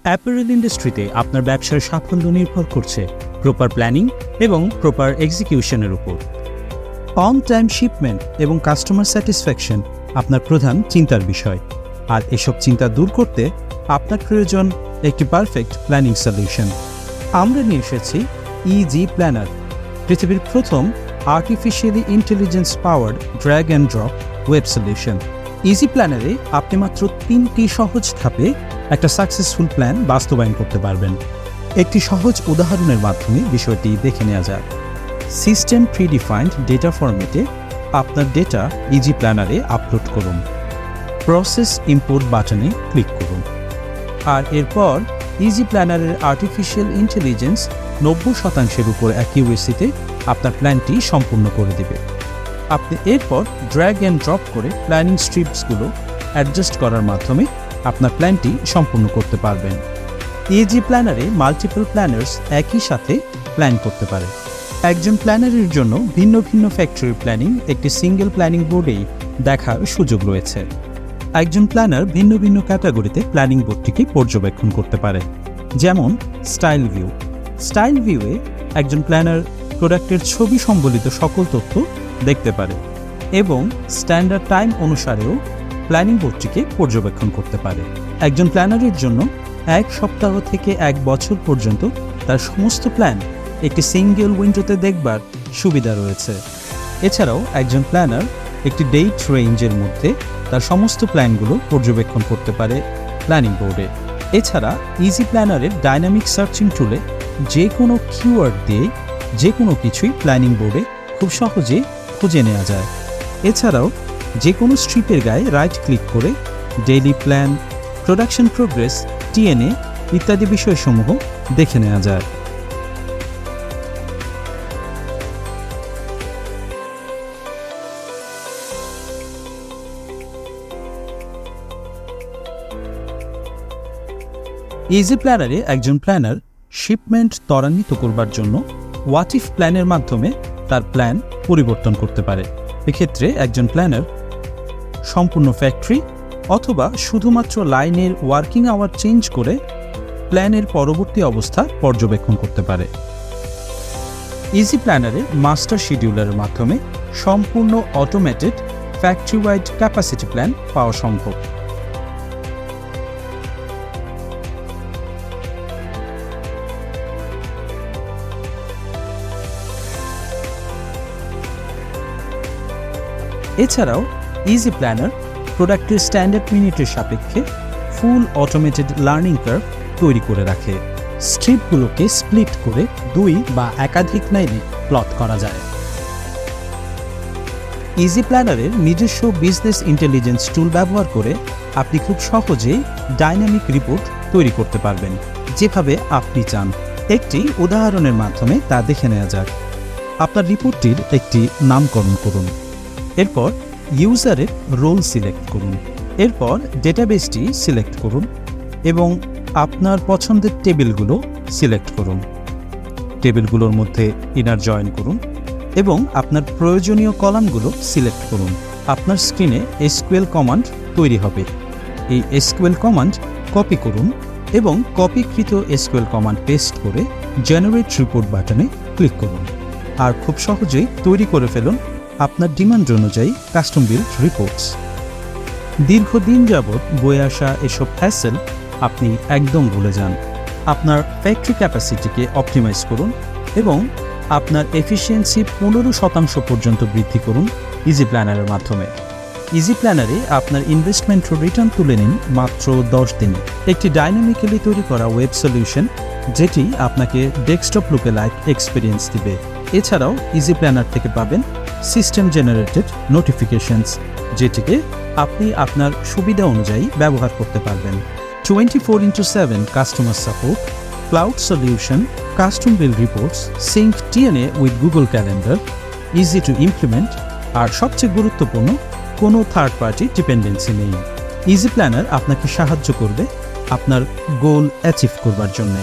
Apparel ইন্ডাস্ট্রিতে আপনার ব্যবসার সাফল্য নির্ভর করছে প্রপার প্ল্যানিং এবং প্রপার এক্সিকিউশনের উপর। অন টাইম শিপমেন্ট এবং কাস্টমার স্যাটিসফ্যাকশন আপনার প্রধান চিন্তার বিষয়, আর এসব চিন্তা দূর করতে আপনার প্রয়োজন একটি পারফেক্ট প্ল্যানিং সলিউশন। আমরা নিয়ে এসেছি ইজি প্ল্যানার, পৃথিবীর প্রথম artificially intelligence powered drag and drop web solution. Easy প্ল্যানারে আপনি মাত্র 3টি সহজ ধাপে একটা সাকসেসফুল প্ল্যান বাস্তবায়ন করতে পারবেন। একটি সহজ উদাহরণের মাধ্যমে বিষয়টি দেখে নেওয়া যাক। সিস্টেম প্রিডিফাইন্ড ডেটা ফরম্যাটে আপনার ডেটা ইজি প্ল্যানারে আপলোড করুন। প্রসেস ইম্পোর্ট বাটনে ক্লিক করুন, আর এরপর ইজি প্ল্যানারের আর্টিফিশিয়াল ইন্টেলিজেন্স 90% উপর অ্যাকিউরেসিতে আপনার প্ল্যানটি সম্পূর্ণ করে দেবে। আপনি এরপর ড্র্যাগ অ্যান্ড ড্রপ করে প্ল্যানিং স্ট্রিপসগুলো অ্যাডজাস্ট করার মাধ্যমে আপনার প্ল্যানটি সম্পূর্ণ করতে পারবেন। ইজি প্ল্যানারে মাল্টিপল প্ল্যানার্স একই সাথে প্ল্যান করতে পারে। একজন প্ল্যানারের জন্য ভিন্ন ভিন্ন ফ্যাক্টরি প্ল্যানিং একটি সিঙ্গেল প্ল্যানিং বোর্ডেই দেখার সুযোগ রয়েছে। একজন প্ল্যানার ভিন্ন ভিন্ন ক্যাটাগরিতে প্ল্যানিং বোর্ডটিকে পর্যবেক্ষণ করতে পারে, যেমন স্টাইল ভিউ। স্টাইল ভিউয়ে একজন প্ল্যানার প্রোডাক্টের ছবি সম্বলিত সকল তথ্য দেখতে পারে এবং স্ট্যান্ডার্ড টাইম অনুসারেও প্ল্যানিং বোর্ডটিকে পর্যবেক্ষণ করতে পারে। একজন প্ল্যানারের জন্য 1 সপ্তাহ থেকে 1 বছর পর্যন্ত তার সমস্ত প্ল্যান একটি সিঙ্গেল উইন্ডোতে দেখবার সুবিধা রয়েছে। এছাড়াও একজন প্ল্যানার একটি ডেট রেঞ্জের মধ্যে তার সমস্ত প্ল্যানগুলো পর্যবেক্ষণ করতে পারে প্ল্যানিং বোর্ডে। এছাড়া ইজি প্ল্যানারের ডাইনামিক সার্চিং টুলে যে কোনো কিওয়ার্ড দিয়ে যে কোনো কিছুই প্ল্যানিং বোর্ডে খুব সহজে খুঁজে নেওয়া যায়। এছাড়াও যে কোনো স্ট্রিপের গায়ে রাইট ক্লিক করে daily plan, production progress, TNA ইত্যাদি বিষয়সমূহ দেখে নেওয়া যায়। ইজি প্ল্যানারে একজন প্ল্যানার শিপমেন্ট ত্বরান্বিত করবার জন্য হোয়াট ইফ প্ল্যানের মাধ্যমে তার প্ল্যান পরিবর্তন করতে পারে। এক্ষেত্রে একজন প্ল্যানার সম্পূর্ণ ফ্যাক্টরি অথবা শুধুমাত্র লাইনের ওয়ার্কিং আওয়ার চেঞ্জ করে প্ল্যানের পরবর্তী অবস্থা পর্যবেক্ষণ করতে পারে। ইজি প্ল্যানারে মাস্টার শিডিউলারের মাধ্যমে সম্পূর্ণ automated factory wide capacity plan পাওয়া সম্ভব। এছাড়াও ইজি প্ল্যানার প্রোডাক্টের স্ট্যান্ডার্ড মিনিটের সাপেক্ষে ফুল অটোমেটেড লার্নিং কার্ভ তৈরি করে রাখে। স্ট্রিপগুলোকে স্প্লিট করে 2 বা একাধিক লাইনে প্লট করা যায়। ইজি প্ল্যানারের নিজস্ব বিজনেস ইন্টেলিজেন্স টুল ব্যবহার করে আপনি খুব সহজেই ডাইনামিক রিপোর্ট তৈরি করতে পারবেন, যেভাবে আপনি চান। একটি উদাহরণের মাধ্যমে তা দেখে নেওয়া যাক। আপনার রিপোর্টটির একটি নামকরণ করুন, এরপর ইউজারের রোল সিলেক্ট করুন, এরপর ডেটাবেসটি সিলেক্ট করুন এবং আপনার পছন্দের টেবিলগুলো সিলেক্ট করুন। টেবিলগুলোর মধ্যে ইনার জয়েন করুন এবং আপনার প্রয়োজনীয় কলামগুলো সিলেক্ট করুন। আপনার স্ক্রিনে এসকিউএল কমান্ড তৈরি হবে। এই এসকিউএল কমান্ড কপি করুন এবং কপিকৃত এসকিউএল কমান্ড পেস্ট করে জেনারেট রিপোর্ট বাটনে ক্লিক করুন, আর খুব সহজেই তৈরি করে ফেলুন আপনার ডিমান্ড অনুযায়ী কাস্টম বিল্ড রিপোর্টস। দীর্ঘদিন যাবৎ বয়ে আসা এসব হ্যাসেল আপনি একদম ভুলে যান। আপনার ফ্যাক্টরি ক্যাপাসিটিকে অপটিমাইজ করুন এবং আপনার এফিসিয়েন্সি 15% পর্যন্ত বৃদ্ধি করুন ইজি প্ল্যানারের মাধ্যমে। ইজি প্ল্যানারে আপনার ইনভেস্টমেন্ট রিটার্ন তুলে নিন মাত্র 10 দিনে। একটি ডাইনামিক্যালি তৈরি করা ওয়েব সলিউশন যেটি আপনাকে ডেস্কটপ লুকে লাইক এক্সপিরিয়েন্স দিবে। এছাড়াও ইজি প্ল্যানার থেকে পাবেন সিস্টেম জেনারেটেড নোটিফিকেশনস, যেটিকে আপনি আপনার সুবিধা অনুযায়ী ব্যবহার করতে পারবেন। 24/7 customer support, cloud solution, custom bill reports, sync TNA with Google Calendar, easy to implement, আর সবচেয়ে গুরুত্বপূর্ণ কোনো থার্ড পার্টি ডিপেন্ডেন্সি নেই। ইজি প্ল্যানার আপনাকে সাহায্য করবে আপনার গোল অ্যাচিভ করবার জন্য।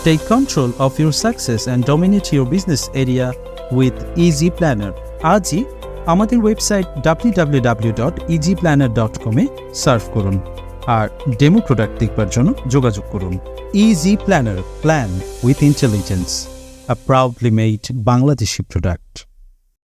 Take control of your success and dominate your business area with Easy Planner. আজই আমাদের ওয়েবসাইট www.egplanner.com-এ সার্চ করুন। আর ডেমো প্রোডাক্ট দেখবার জন্য যোগাযোগ করুন। Easy planner, plan with intelligence, a proudly made Bangladeshi product.